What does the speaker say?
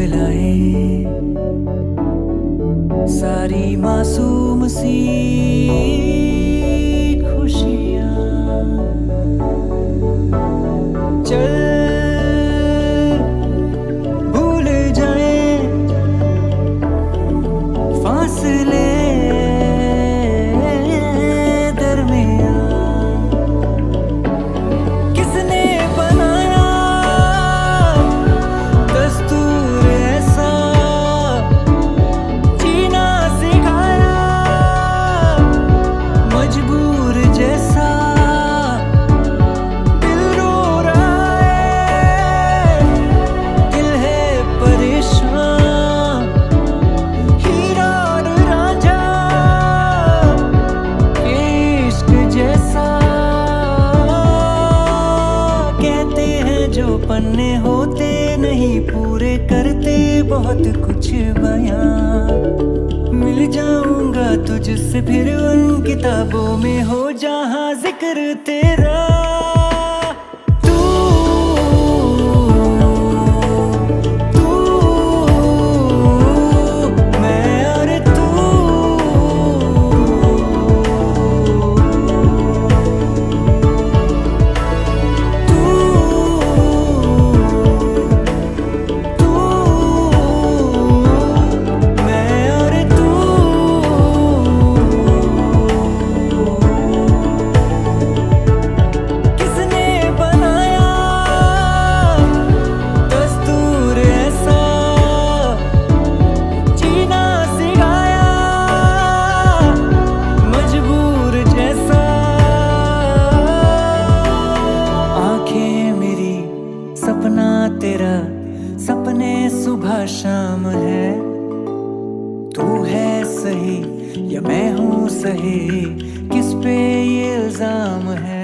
बदलाए सारी मासूम सी खुशियाँ। चल भूल जाए फासले जो पन्ने होते नहीं पूरे करते बहुत कुछ बयां। मिल जाऊंगा तुझसे फिर उन किताबों में हो जहां जिक्र तेरा। सपना तेरा सपने सुबह शाम है। तू है सही या मैं हूँ सही, किस पे ये इल्जाम है।